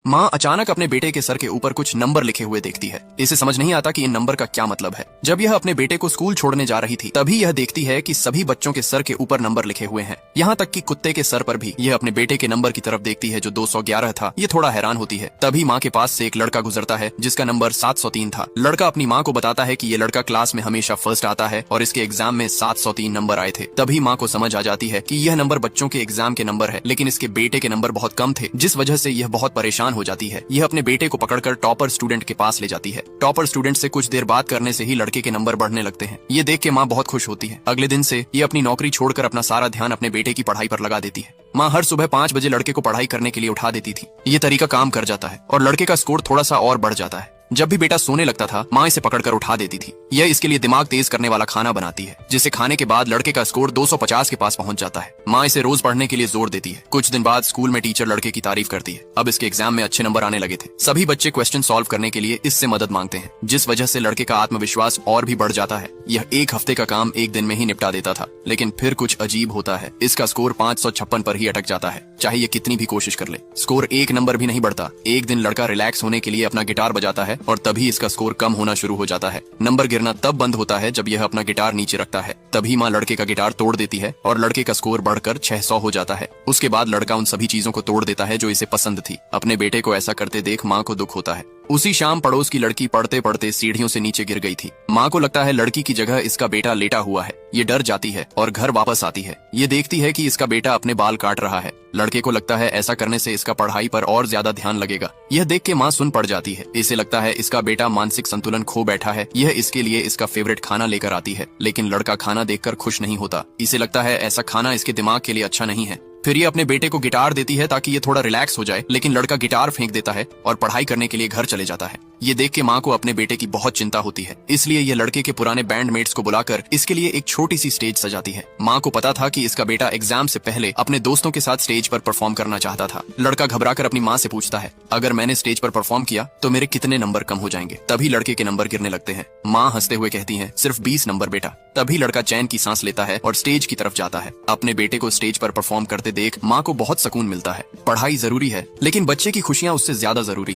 माँ अचानक अपने बेटे के सर के ऊपर कुछ नंबर लिखे हुए देखती है। इसे समझ नहीं आता कि इन नंबर का क्या मतलब है। जब यह अपने बेटे को स्कूल छोड़ने जा रही थी तभी यह देखती है कि सभी बच्चों के सर के ऊपर नंबर लिखे हुए हैं, यहाँ तक कि कुत्ते के सर पर भी। यह अपने बेटे के नंबर की तरफ देखती है जो 211 था। ये थोड़ा हैरान होती है। तभी माँ के पास से एक लड़का गुजरता है जिसका नंबर 703 था। लड़का अपनी माँ को बताता है कि ये लड़का क्लास में हमेशा फर्स्ट आता है और इसके एग्जाम में 703 नंबर आए थे। तभी माँ को समझ आ जाती है कि यह नंबर बच्चों के एग्जाम के नंबर है, लेकिन इसके बेटे के नंबर बहुत कम थे, जिस वजह से यह बहुत परेशान हो जाती है। यह अपने बेटे को पकड़कर टॉपर स्टूडेंट के पास ले जाती है। टॉपर स्टूडेंट से कुछ देर बात करने से ही लड़के के नंबर बढ़ने लगते हैं। ये देख के माँ बहुत खुश होती है। अगले दिन से ये अपनी नौकरी छोड़कर अपना सारा ध्यान अपने बेटे की पढ़ाई पर लगा देती है। माँ हर सुबह 5 बजे लड़के को पढ़ाई करने के लिए उठा देती थी। ये तरीका काम कर जाता है और लड़के का स्कोर थोड़ा सा और बढ़ जाता है। जब भी बेटा सोने लगता था माँ इसे पकड़कर उठा देती थी। यह इसके लिए दिमाग तेज करने वाला खाना बनाती है, जिसे खाने के बाद लड़के का स्कोर 250 के पास पहुंच जाता है। माँ इसे रोज पढ़ने के लिए जोर देती है। कुछ दिन बाद स्कूल में टीचर लड़के की तारीफ करती है। अब इसके एग्जाम में अच्छे नंबर आने लगे थे। सभी बच्चे क्वेश्चन सॉल्व करने के लिए इससे मदद मांगते हैं, जिस वजह से लड़के का आत्मविश्वास और भी बढ़ जाता है। यह 1 हफ्ते का काम 1 दिन में ही निपटा देता था, लेकिन फिर कुछ अजीब होता है। इसका स्कोर 556 पर ही अटक जाता है, चाहे ये कितनी भी कोशिश कर ले। स्कोर 1 नंबर भी नहीं बढ़ता। एक दिन लड़का रिलैक्स होने के लिए अपना गिटार बजाता है और तभी इसका स्कोर कम होना शुरू हो जाता है। नंबर गिरना तब बंद होता है जब यह अपना गिटार नीचे रखता है। तभी माँ लड़के का गिटार तोड़ देती है और लड़के का स्कोर बढ़कर 600 हो जाता है। उसके बाद लड़का उन सभी चीजों को तोड़ देता है जो इसे पसंद थी। अपने बेटे को ऐसा करते देख माँ को दुख होता है। उसी शाम पड़ोस की लड़की पढ़ते पढ़ते सीढ़ियों से नीचे गिर गई थी। माँ को लगता है लड़की की जगह इसका बेटा लेटा हुआ है। ये डर जाती है और घर वापस आती है। ये देखती है कि इसका बेटा अपने बाल काट रहा है। लड़के को लगता है ऐसा करने से इसका पढ़ाई पर और ज्यादा ध्यान लगेगा। यह देख के माँ सुन पड़ जाती है। इसे लगता है इसका बेटा मानसिक संतुलन खो बैठा है। यह इसके लिए इसका फेवरेट खाना लेकर आती है, लेकिन लड़का खाना देखकर खुश नहीं होता। इसे लगता है ऐसा खाना इसके दिमाग के लिए अच्छा नहीं है। फिर ये अपने बेटे को गिटार देती है ताकि ये थोड़ा रिलैक्स हो जाए, लेकिन लड़का गिटार फेंक देता है और पढ़ाई करने के लिए घर चले जाता है। ये देख के माँ को अपने बेटे की बहुत चिंता होती है। इसलिए ये लड़के के पुराने बैंडमेट्स को बुलाकर इसके लिए एक छोटी सी स्टेज सजाती है। माँ को पता था कि इसका बेटा एग्जाम से पहले अपने दोस्तों के साथ स्टेज पर परफॉर्म करना चाहता था। लड़का घबराकर अपनी माँ से पूछता है, अगर मैंने स्टेज पर परफॉर्म किया तो मेरे कितने नंबर कम हो जाएंगे? तभी लड़के के नंबर गिरने लगते हैं। माँ हंसते हुए कहती है, सिर्फ 20 नंबर बेटा। तभी लड़का चैन की सांस लेता है और स्टेज की तरफ जाता है। अपने बेटे को स्टेज पर परफॉर्म करते देख माँ को बहुत सुकून मिलता है। पढ़ाई जरूरी है, लेकिन बच्चे की खुशियाँ उससे ज्यादा जरूरी।